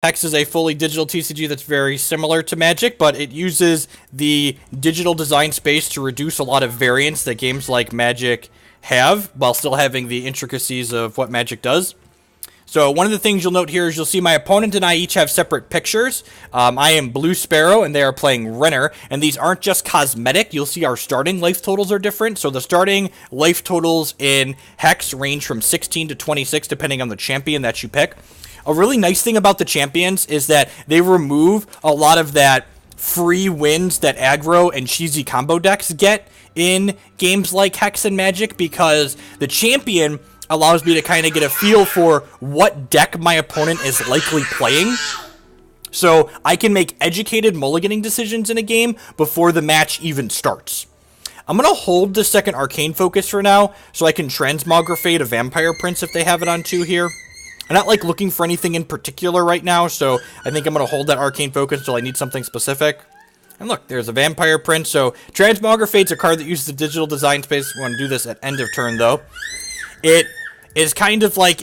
Hex is a fully digital TCG that's very similar to Magic, but it uses the digital design space to reduce a lot of variance that games like Magic have, while still having the intricacies of what Magic does. So one of the things you'll note here is you'll see my opponent and I each have separate pictures. I am Blue Sparrow, and they are playing Renner, and these aren't just cosmetic. You'll see our starting life totals are different. So the starting life totals in Hex range from 16 to 26, depending on the champion that you pick. A really nice thing about the champions is that they remove a lot of that free wins that aggro and cheesy combo decks get in games like Hex and Magic, because the champion allows me to kind of get a feel for what deck my opponent is likely playing. So I can make educated mulliganing decisions in a game before the match even starts. I'm going to hold the second Arcane Focus for now, so I can Transmogrifade a Vampire Prince if they have it on 2 here. I'm not, like, looking for anything in particular right now, so I think I'm going to hold that Arcane Focus until I need something specific. And look, there's a Vampire Prince, so Transmogrifade's a card that uses the digital design space. We want to do this at end of turn, though. It is kind of like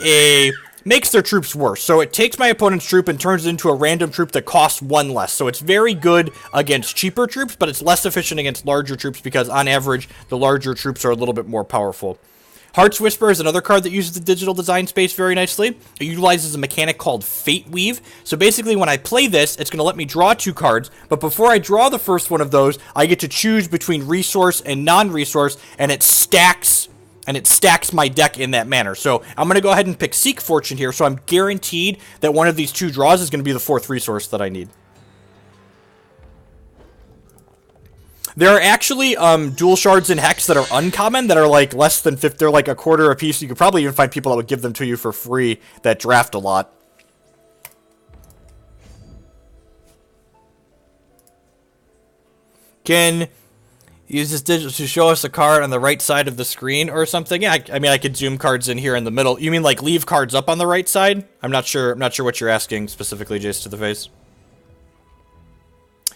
makes their troops worse. So it takes my opponent's troop and turns it into a random troop that costs 1 less. So it's very good against cheaper troops, but it's less efficient against larger troops because, on average, the larger troops are a little bit more powerful. Heart's Whisper is another card that uses the digital design space very nicely. It utilizes a mechanic called Fate Weave. So basically, when I play this, it's going to let me draw 2 cards, but before I draw the first one of those, I get to choose between resource and non-resource, and it stacks my deck in that manner. So I'm going to go ahead and pick Seek Fortune here, so I'm guaranteed that one of these 2 draws is going to be the 4th resource that I need. There are actually dual shards in Hex that are uncommon, that are like less than 50, they're like a quarter a piece. You could probably even find people that would give them to you for free that draft a lot. Can use this digital to show us a card on the right side of the screen or something. Yeah, I mean, I could zoom cards in here in the middle. You mean like leave cards up on the right side? I'm not sure what you're asking specifically, Jace to the face.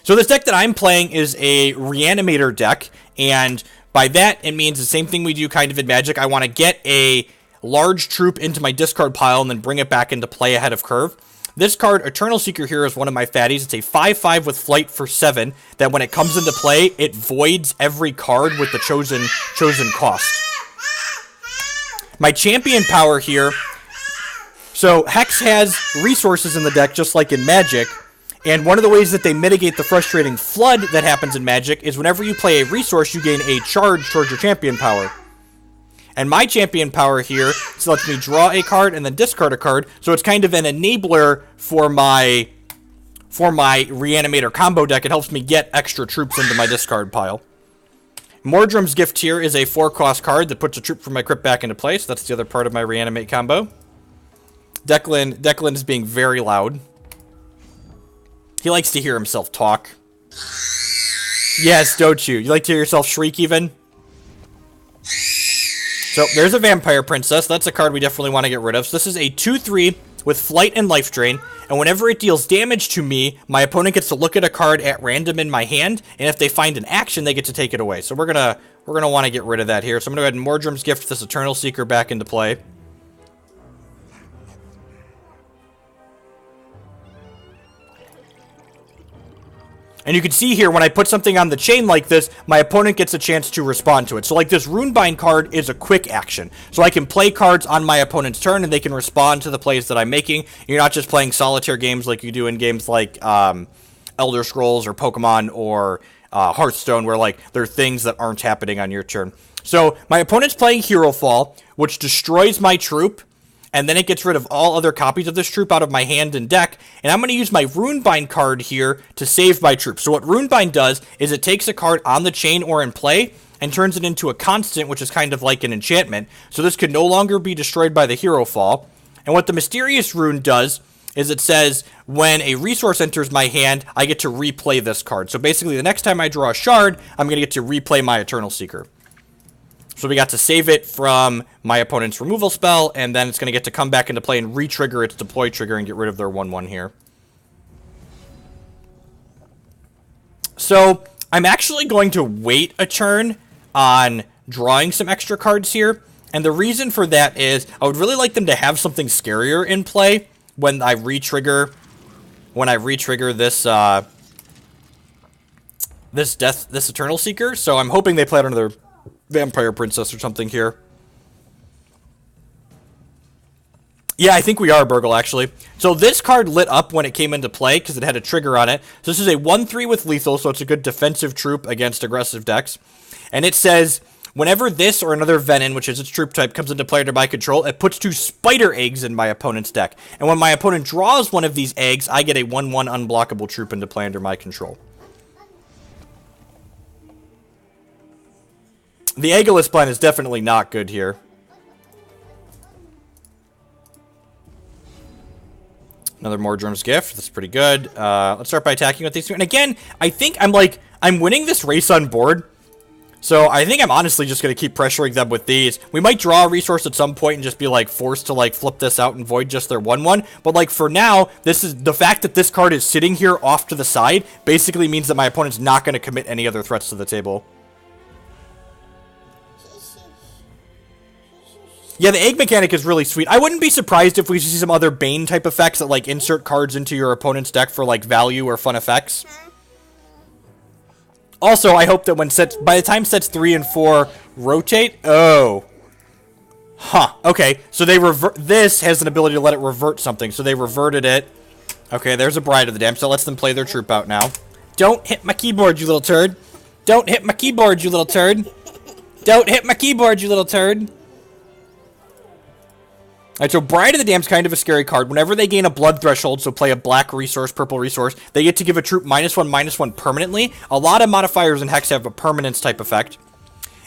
So this deck that I'm playing is a Reanimator deck, and by that it means the same thing we do kind of in Magic. I want to get a large troop into my discard pile and then bring it back into play ahead of curve. This card, Eternal Seeker here, is one of my fatties. It's a 5/5 with flight for 7, that when it comes into play, it voids every card with the chosen cost. My champion power here, so Hex has resources in the deck just like in Magic, and one of the ways that they mitigate the frustrating flood that happens in Magic is whenever you play a resource, you gain a charge towards your champion power. And my champion power here lets me draw a card and then discard a card, so it's kind of an enabler for my Reanimator combo deck. It helps me get extra troops into my discard pile. Mordrom's Gift here is a 4-cost card that puts a troop from my crypt back into place. That's the other part of my Reanimate combo. Declan is being very loud. He likes to hear himself talk. Yes, don't you? You like to hear yourself shriek even? So, there's a Vampire Princess. That's a card we definitely want to get rid of. So this is a 2/3 with Flight and Life Drain, and whenever it deals damage to me, my opponent gets to look at a card at random in my hand, and if they find an action, they get to take it away. So we're gonna want to get rid of that here. So I'm gonna go ahead and Mordrom's Gift this Eternal Seeker back into play. And you can see here, when I put something on the chain like this, my opponent gets a chance to respond to it. So like this Runebind card is a quick action. So I can play cards on my opponent's turn, and they can respond to the plays that I'm making. You're not just playing solitaire games like you do in games like Elder Scrolls or Pokemon or Hearthstone, where like there are things that aren't happening on your turn. So my opponent's playing Hero Fall, which destroys my troop, and then it gets rid of all other copies of this troop out of my hand and deck, and I'm going to use my Runebind card here to save my troop. So what Runebind does is it takes a card on the chain or in play and turns it into a constant, which is kind of like an enchantment. So this could no longer be destroyed by the Hero Fall. And what the Mysterious Rune does is it says, when a resource enters my hand, I get to replay this card. So basically, the next time I draw a shard, I'm going to get to replay my Eternal Seeker. So we got to save it from my opponent's removal spell, and then it's going to get to come back into play and re-trigger its deploy trigger and get rid of their 1/1 here. So I'm actually going to wait a turn on drawing some extra cards here, and the reason for that is I would really like them to have something scarier in play when I re-trigger when I re-trigger this, this Eternal Seeker, so I'm hoping they play it under their Vampire Princess or something here. Yeah, I think we are, Burgle, actually. So this card lit up when it came into play because it had a trigger on it. So this is a 1/3 with lethal, so it's a good defensive troop against aggressive decks. And it says, whenever this or another Venom, which is its troop type, comes into play under my control, it puts 2 spider eggs in my opponent's deck. And when my opponent draws one of these eggs, I get a 1/1 unblockable troop into play under my control. The Aegilus plan is definitely not good here. Another Mordrom's Gift. That's pretty good. Let's start by attacking with these two. And again, I think I'm winning this race on board. So I think I'm honestly just going to keep pressuring them with these. We might draw a resource at some point and just be like forced to like flip this out and void just their 1/1. But like for now, this is the fact that this card is sitting here off to the side basically means that my opponent's not going to commit any other threats to the table. Yeah, the egg mechanic is really sweet. I wouldn't be surprised if we see some other Bane type effects that like insert cards into your opponent's deck for like value or fun effects. Also, I hope that by the time sets 3 and 4 rotate, okay, so they this has an ability to let it revert something, so they reverted it. Okay, there's a Bride of the Damned, so it lets them play their troop out now. Don't hit my keyboard, you little turd. Don't hit my keyboard, you little turd. Don't hit my keyboard, you little turd. Alright, so Bride of the Damned's kind of a scary card. Whenever they gain a blood threshold, so play a black resource, purple resource, they get to give a troop -1/-1 permanently. A lot of modifiers in Hex have a permanence type effect.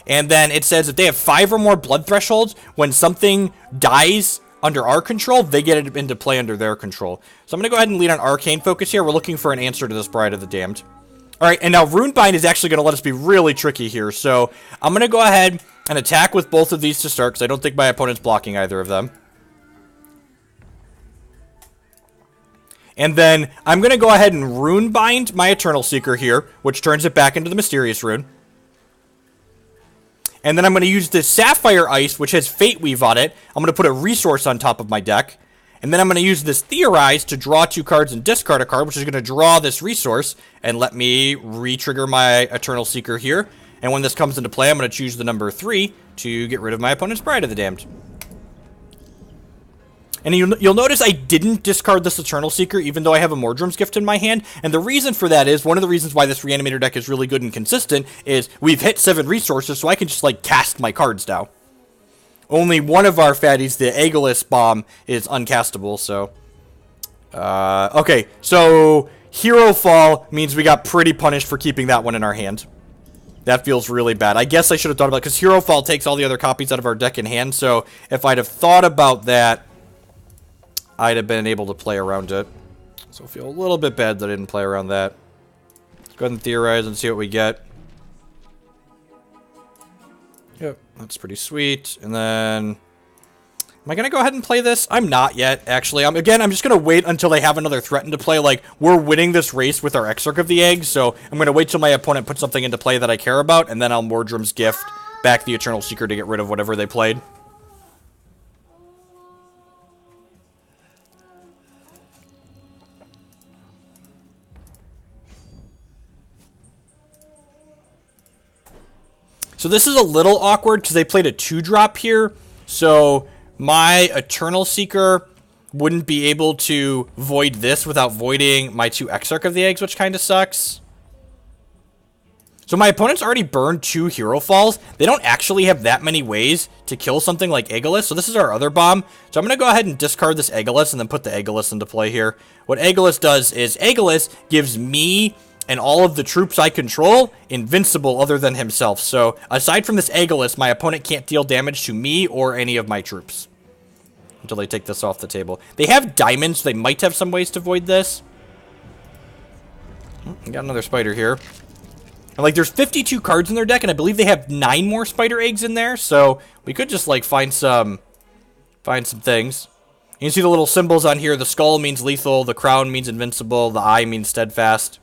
And then it says if they have 5 or more blood thresholds, when something dies under our control, they get it into play under their control. So I'm going to go ahead and lead on Arcane Focus here. We're looking for an answer to this Bride of the Damned. Alright, and now Runebind is actually going to let us be really tricky here. So I'm going to go ahead and attack with both of these to start, because I don't think my opponent's blocking either of them. And then I'm going to go ahead and Runebind my Eternal Seeker here, which turns it back into the Mysterious Rune. And then I'm going to use this Sapphire Ice, which has Fate Weave on it. I'm going to put a resource on top of my deck. And then I'm going to use this Theorize to draw 2 cards and discard a card, which is going to draw this resource and let me re-trigger my Eternal Seeker here. And when this comes into play, I'm going to choose the number 3 to get rid of my opponent's Bride of the Damned. And you'll notice I didn't discard this Eternal Seeker, even though I have a Mordrom's Gift in my hand. And the reason for that is, one of the reasons why this Reanimator deck is really good and consistent is we've hit 7 resources, so I can just, like, cast my cards now. Only one of our fatties, the Aegilus bomb, is uncastable, so... okay, so Hero Fall means we got pretty punished for keeping that one in our hand. That feels really bad. I guess I should have thought about it, because Hero Fall takes all the other copies out of our deck in hand, so if I'd have thought about that, I'd have been able to play around it. So I feel a little bit bad that I didn't play around that. Let's go ahead and Theorize and see what we get. Yep, that's pretty sweet. And then... am I going to go ahead and play this? I'm not yet, actually. Again, I'm just going to wait until they have another threat into play. Like, we're winning this race with our Exarch of the Eggs, so I'm going to wait till my opponent puts something into play that I care about, and then I'll Mordrom's Gift back the Eternal Seeker to get rid of whatever they played. So this is a little awkward because they played a 2-drop here. So my Eternal Seeker wouldn't be able to void this without voiding my 2 Exarch of the Eggs, which kind of sucks. So my opponent's already burned 2 Hero Falls. They don't actually have that many ways to kill something like Aegilus. So this is our other bomb. So I'm going to go ahead and discard this Aegilus and then put the Aegilus into play here. What Aegilus does is Aegilus gives me and all of the troops I control invincible other than himself. So aside from this Aegilus, my opponent can't deal damage to me or any of my troops until they take this off the table. They have diamonds, so they might have some ways to void this. We got another spider here. And like, there's 52 cards in their deck, and I believe they have 9 more spider eggs in there, so we could just like find some things. You can see the little symbols on here. The skull means lethal, the crown means invincible, the eye means steadfast.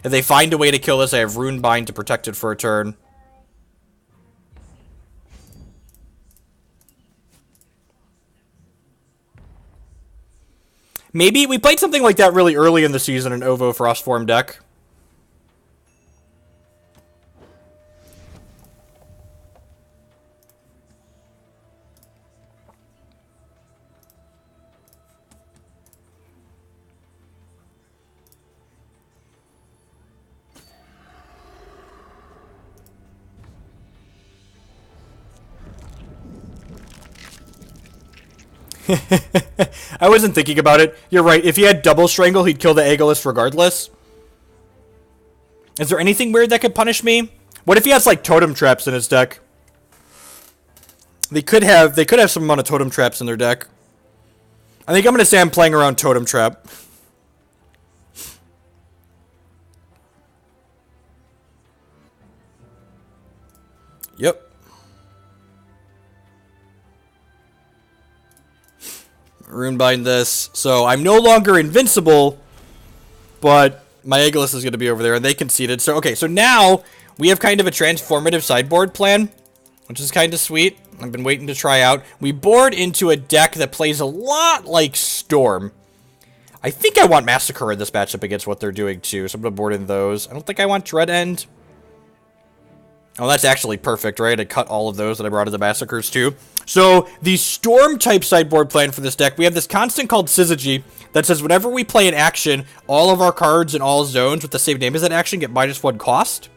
If they find a way to kill this, I have Runebind to protect it for a turn. Maybe we played something like that really early in the season in OVO Frostform deck. I wasn't thinking about it. You're right. If he had double strangle, he'd kill the Aegilus regardless. Is there anything weird that could punish me? What if he has like totem traps in his deck? They could have some amount of totem traps in their deck. I think I'm gonna say I'm playing around totem trap. Yep. Runebind this. So I'm no longer invincible, but my Aegilus is going to be over there, and they conceded. So, okay, so now we have kind of a transformative sideboard plan, which is kind of sweet. I've been waiting to try out. We board into a deck that plays a lot like Storm. I think I want Massacre in this matchup against what they're doing, too, so I'm going to board in those. I don't think I want Dread End. Oh, that's actually perfect, right? I cut all of those that I brought into Massacres, too. So, the Storm-type sideboard plan for this deck, we have this constant called Syzygy that says whenever we play an action, all of our cards in all zones with the same name as that action get -1 cost.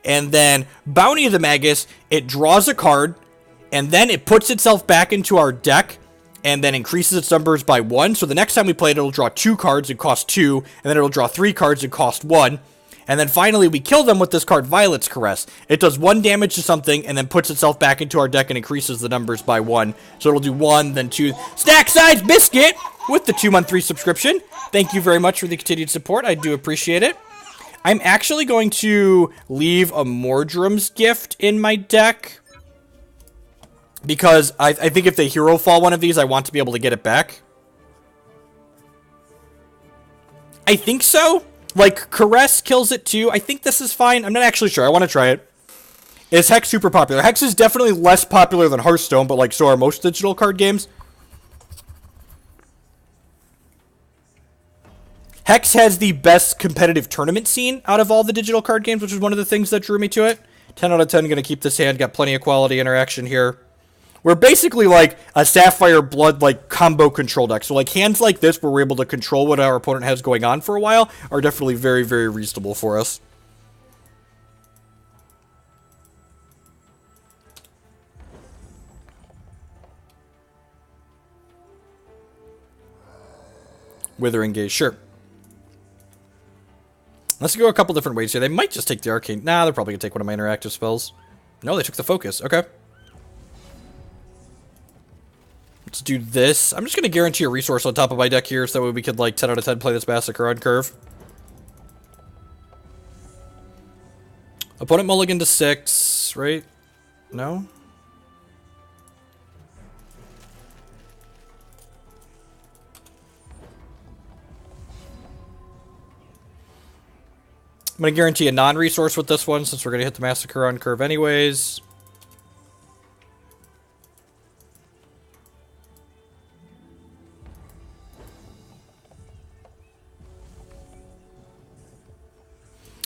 And then, Bounty of the Magus, it draws a card, and then it puts itself back into our deck, and then increases its numbers by 1. So the next time we play it, it'll draw 2 cards and cost 2, and then it'll draw 3 cards and cost 1. And then finally, we kill them with this card, Violet's Caress. It does 1 damage to something, and then puts itself back into our deck and increases the numbers by 1. So it'll do 1, then 2. Stack Size Biscuit with the 2-month free subscription. Thank you very much for the continued support. I do appreciate it. I'm actually going to leave a Mordrom's Gift in my deck, because I think if they hero fall one of these, I want to be able to get it back. I think so. Like, Caress kills it too. I think this is fine. I'm not actually sure. I want to try it. Is Hex super popular? Hex is definitely less popular than Hearthstone, but, like, so are most digital card games. Hex has the best competitive tournament scene out of all the digital card games, which is one of the things that drew me to it. 10 out of 10, going to keep this hand. Got plenty of quality interaction here. We're basically like a Sapphire Blood like combo control deck. So like hands like this where we're able to control what our opponent has going on for a while are definitely very, very reasonable for us. Withering Gaze, sure. Let's go a couple different ways here. They might just take the Arcane. Nah, they're probably going to take one of my interactive spells. No, they took the Focus. Okay. Let's do this. I'm just going to guarantee a resource on top of my deck here so that way we could, like, 10 out of 10 play this Massacre on curve. Opponent mulligan to 6, right? No? I'm going to guarantee a non-resource with this one since we're going to hit the Massacre on curve anyways.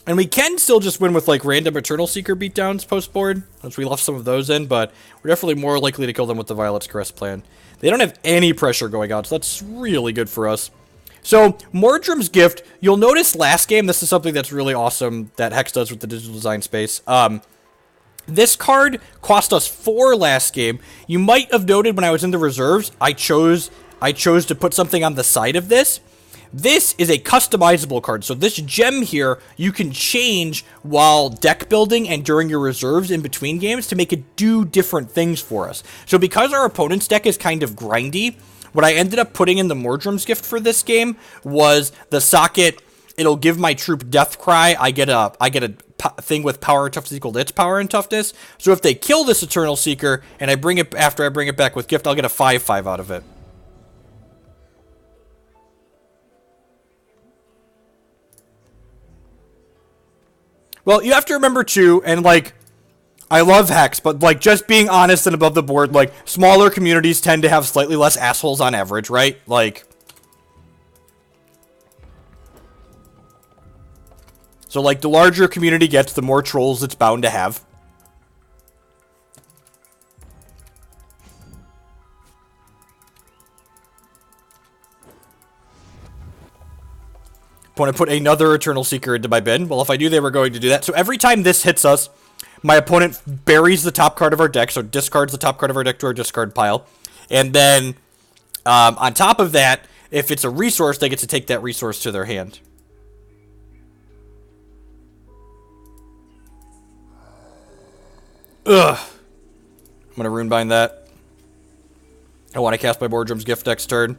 And we can still just win with, like, random Eternal Seeker beatdowns post-board, since we left some of those in, but we're definitely more likely to kill them with the Violet's Caress plan. They don't have any pressure going on, so that's really good for us. So, Mordrom's Gift, you'll notice last game, this is something that's really awesome that Hex does with the digital design space. This card cost us 4 last game. You might have noted when I was in the reserves, I chose to put something on the side of this. This is a customizable card, so this gem here, you can change while deck building and during your reserves in between games to make it do different things for us. So because our opponent's deck is kind of grindy, what I ended up putting in the Mordrom's Gift for this game was the socket, it'll give my troop Death Cry, I get a thing with power and toughness equal to its power and toughness, so if they kill this Eternal Seeker, and after I bring it back with Gift, I'll get a 5/5 out of it. Well, you have to remember, too, and, like, I love Hex, but, like, just being honest and above the board, like, smaller communities tend to have slightly less assholes on average, right? Like, So, like, the larger a community gets, the more trolls it's bound to have. Opponent put another Eternal Seeker into my bin. Well, if I knew they were going to do that. So every time this hits us, my opponent buries the top card of our deck, so discards the top card of our deck to our discard pile. And then, on top of that, if it's a resource, they get to take that resource to their hand. Ugh. I'm going to Runebind that. I want to cast my Mordrom's Gift next turn.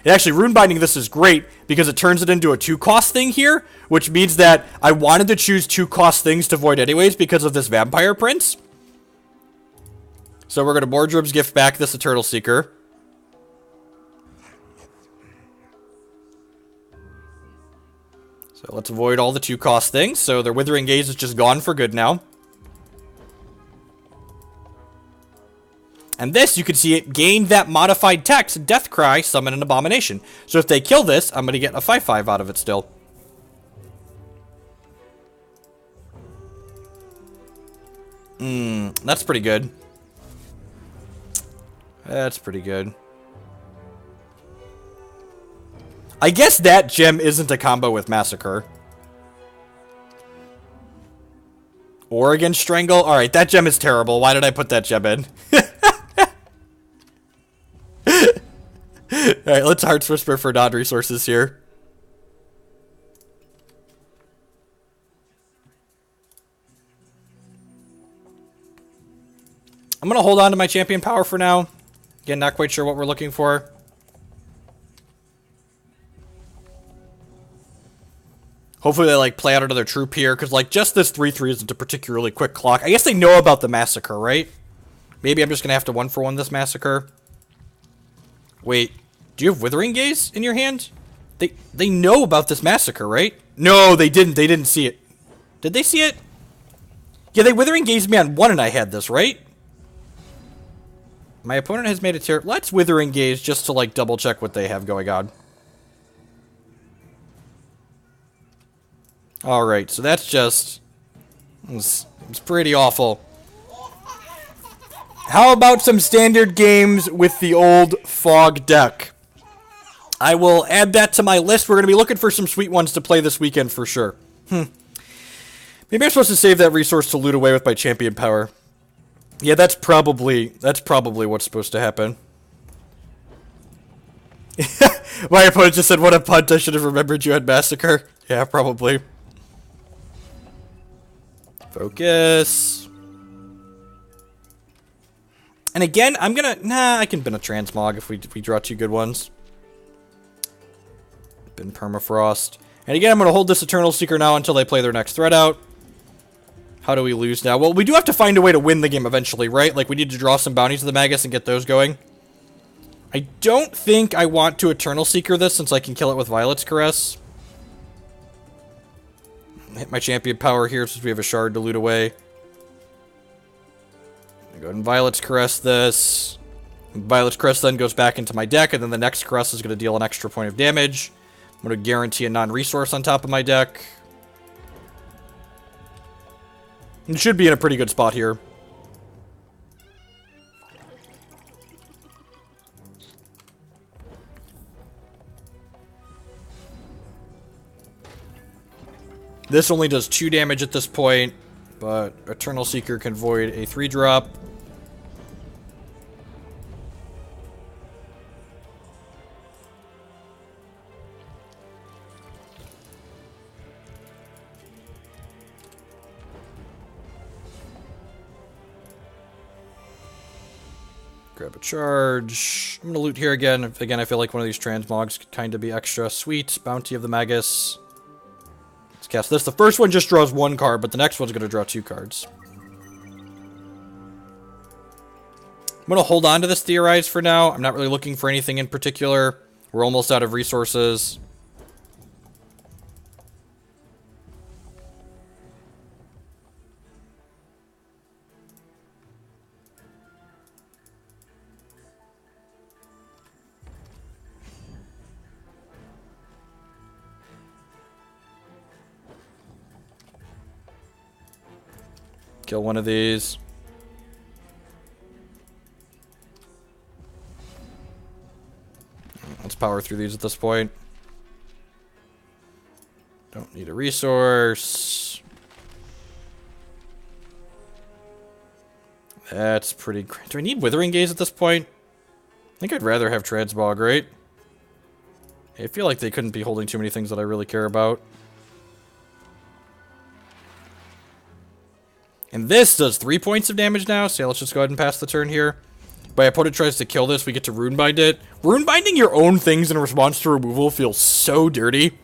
And actually, Runebinding this is great because it turns it into a 2-cost thing here, which means that I wanted to choose 2-cost things to void anyways because of this Vampire Prince. So we're going to Mordrom's Gift back this Eternal Seeker. So let's avoid all the 2-cost things. So their Withering Gaze is just gone for good now. And this, you can see it gained that modified text, Death Cry, Summon an Abomination. So if they kill this, I'm going to get a 5/5 out of it still. That's pretty good. That's pretty good. I guess that gem isn't a combo with Massacre. Oregon Strangle? Alright, that gem is terrible. Why did I put that gem in? Alright, let's Heart's Whisper for non-resources here. I'm going to hold on to my Champion Power for now. Again, not quite sure what we're looking for. Hopefully they, like, play out another troop here, because, like, just this 3/3 isn't a particularly quick clock. I guess they know about the Massacre, right? Maybe I'm just going to have to 1-for-1 this Massacre. Wait, do you have Withering Gaze in your hand? They know about this Massacre, right? No, they didn't. They didn't see it. Did they see it? Yeah, they Withering Gazed me on 1 and I had this, right? My opponent has made a terrible... Let's Withering Gaze just to, like, double-check what they have going on. Alright, so that's just... It's pretty awful. How about some standard games with the old Fog deck? I will add that to my list. We're going to be looking for some sweet ones to play this weekend for sure. Maybe I'm supposed to save that resource to loot away with my Champion Power. Yeah, that's probably what's supposed to happen. My opponent just said, what a punt, I should have remembered you had Massacre. Yeah, probably. Focus. And again, I'm gonna... Nah, I can bin a Transmog if we draw 2 good ones. Bin Permafrost. And again, I'm gonna hold this Eternal Seeker now until they play their next threat out. How do we lose now? Well, we do have to find a way to win the game eventually, right? Like, we need to draw some bounties to the Magus and get those going. I don't think I want to Eternal Seeker this since I can kill it with Violet's Caress. Hit my Champion Power here since we have a Shard to loot away. Go ahead and Violet's Caress this. Violet's Caress then goes back into my deck, and then the next Caress is going to deal an extra point of damage. I'm going to guarantee a non-resource on top of my deck. It should be in a pretty good spot here. This only does 2 damage at this point, but Eternal Seeker can void a 3-drop. Grab a charge. I'm going to loot here again. Again, I feel like one of these transmogs could kind of be extra sweet. Bounty of the Magus. Let's cast this. The first one just draws 1 card, but the next one's going to draw 2 cards. I'm going to hold on to this Theorize for now. I'm not really looking for anything in particular. We're almost out of resources. Kill one of these. Let's power through these at this point. Don't need a resource. That's pretty great. Do I need Withering Gaze at this point? I think I'd rather have Transmogrifade. I feel like they couldn't be holding too many things that I really care about. And this does 3 points of damage now, so yeah, let's just go ahead and pass the turn here. My opponent tries to kill this, we get to Runebind it. Runebinding your own things in response to removal feels so dirty.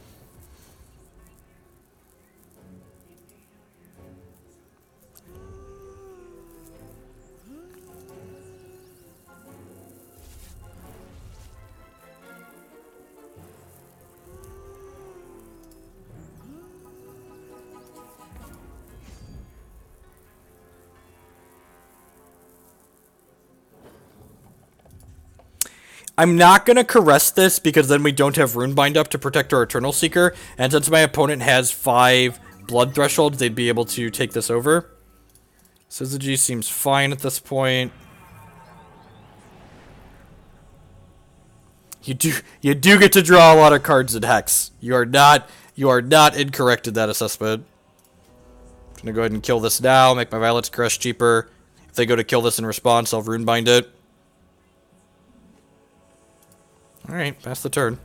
I'm not going to caress this because then we don't have Runebind up to protect our Eternal Seeker. And since my opponent has 5 blood thresholds, they'd be able to take this over. Syzygy seems fine at this point. You do get to draw a lot of cards in Hex. You are not incorrect in that assessment. I'm going to go ahead and kill this now, make my Violet's Caress cheaper. If they go to kill this in response, I'll Runebind it. Alright, pass the turn.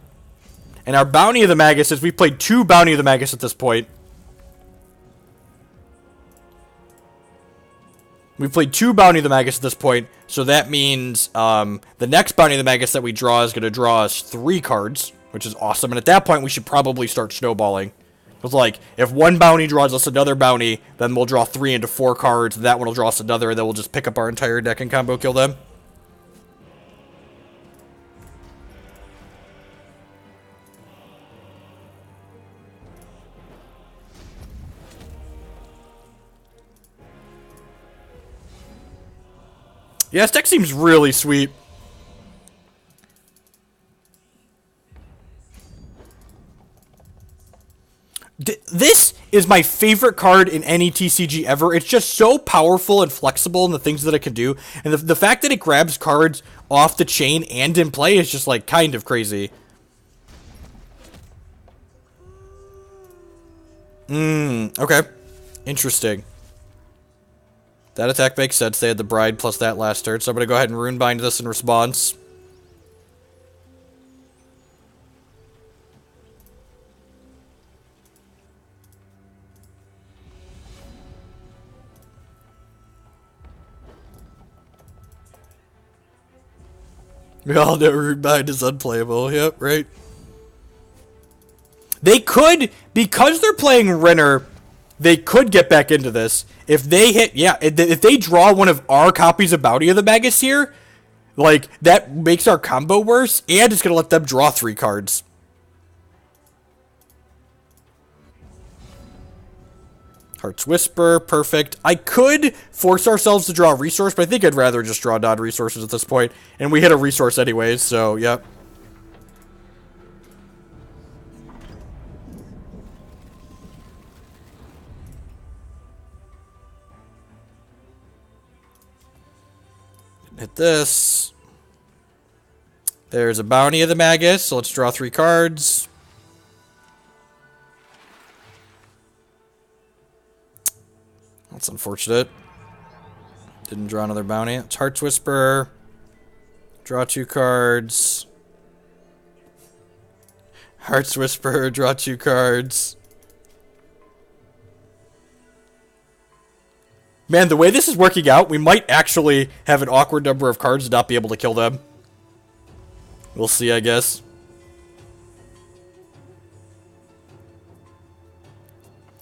And our Bounty of the Magus is we've played 2 Bounty of the Magus at this point. We've played 2 Bounty of the Magus at this point, so that means the next Bounty of the Magus that we draw is going to draw us 3 cards, which is awesome. And at that point, we should probably start snowballing. It's like, if one bounty draws us another bounty, then we'll draw 3 into 4 cards, that one will draw us another, and then we'll just pick up our entire deck and combo kill them. Yeah, this deck seems really sweet. This is my favorite card in any TCG ever. It's just so powerful and flexible in the things that it can do. And the fact that it grabs cards off the chain and in play is just, like, kind of crazy. Okay. Interesting. That attack makes sense. They had the Bride plus that last turn, so I'm going to go ahead and Runebind this in response. We all know Runebind is unplayable. Yep, right. They could, because they're playing Renner, they could get back into this. If they hit, yeah, if they draw one of our copies of Bounty of the Magus here, like, that makes our combo worse, and it's going to let them draw 3 cards. Heart's Whisper, perfect. I could force ourselves to draw a resource, but I think I'd rather just draw non-resources at this point. And we hit a resource anyways, so, yep. Hit this. There's a Bounty of the Magus, so let's draw 3 cards. That's unfortunate. Didn't draw another bounty. It's Heart's Whisper. Draw 2 cards. Heart's Whisper, draw 2 cards. Man, the way this is working out, we might actually have an awkward number of cards and not be able to kill them. We'll see, I guess.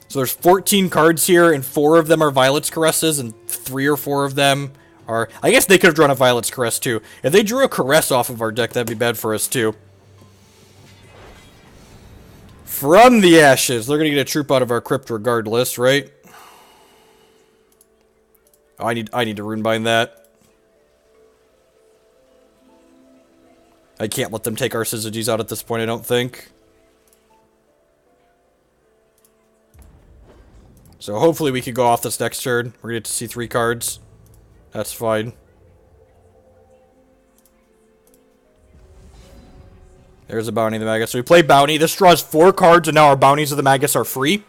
So there's 14 cards here, and 4 of them are Violet's Caresses, and 3 or 4 of them are... I guess they could have drawn a Violet's Caress, too. If they drew a Caress off of our deck, that'd be bad for us, too. From the Ashes. They're going to get a troop out of our crypt regardless, right? Oh, I need to Runebind that. I can't let them take our Syzygies out at this point, I don't think. So hopefully we can go off this next turn. We're going to get to see 3 cards. That's fine. There's a Bounty of the Magus. So we play Bounty. This draws 4 cards, and now our Bounties of the Magus are free.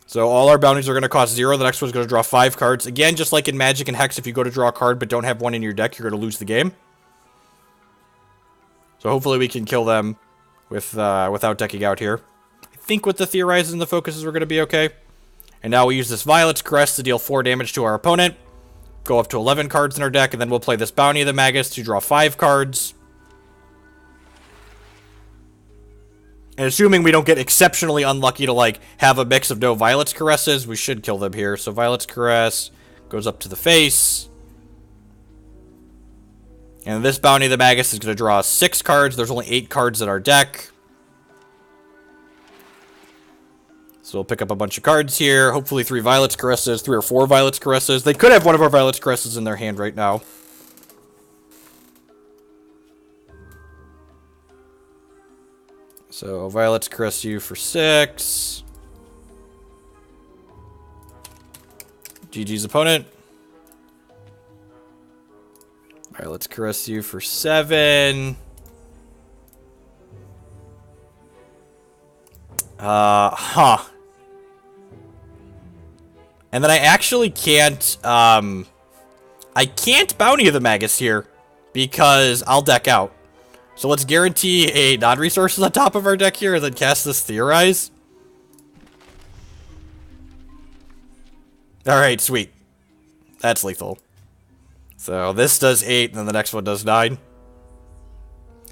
So all our bounties are going to cost 0. The next one's going to draw 5 cards. Again, just like in Magic and Hex, if you go to draw a card but don't have one in your deck, you're going to lose the game. So hopefully we can kill them without decking out here. I think with the Theorize and the Focuses, we're going to be okay. And now we use this Violet's Caress to deal 4 damage to our opponent. Go up to 11 cards in our deck, and then we'll play this Bounty of the Magus to draw 5 cards. And assuming we don't get exceptionally unlucky to, like, have a mix of no Violet's Caresses, we should kill them here. So Violet's Caress goes up to the face. And this Bounty of the Magus is going to draw 6 cards. There's only 8 cards in our deck. So we'll pick up a bunch of cards here. Hopefully 3 Violet's Caresses, 3 or 4 Violet's Caresses. They could have one of our Violet's Caresses in their hand right now. So Violet's Caress you for 6. GG's opponent. Violet's Caress you for 7. And then I actually can't, I can't Bounty of the Magus here because I'll deck out. So let's guarantee a non-resources on top of our deck here and then cast this Theorize. Alright, sweet. That's lethal. So this does 8 and then the next one does 9.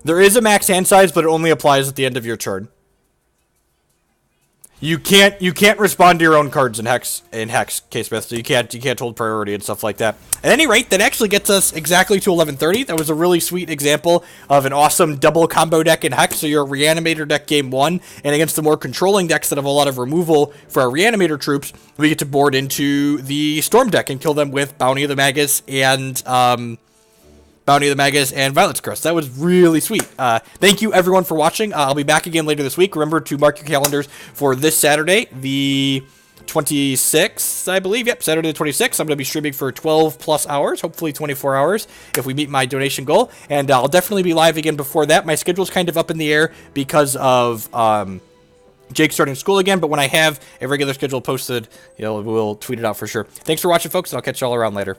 There is a max hand size, but it only applies at the end of your turn. You can't respond to your own cards in Hex, K-Smith, so you can't hold priority and stuff like that. At any rate, that actually gets us exactly to 1130. That was a really sweet example of an awesome double combo deck in Hex. So you're a Reanimator deck game 1, and against the more controlling decks that have a lot of removal for our Reanimator troops, we get to board into the Storm deck and kill them with Bounty of the Magus and Violet's Caress. That was really sweet. Thank you, everyone, for watching. I'll be back again later this week. Remember to mark your calendars for this Saturday, the 26th, I believe. Yep, Saturday the 26th. I'm going to be streaming for 12-plus hours, hopefully 24 hours, if we meet my donation goal. And I'll definitely be live again before that. My schedule's kind of up in the air because of Jake starting school again. But when I have a regular schedule posted, we'll tweet it out for sure. Thanks for watching, folks, and I'll catch you all around later.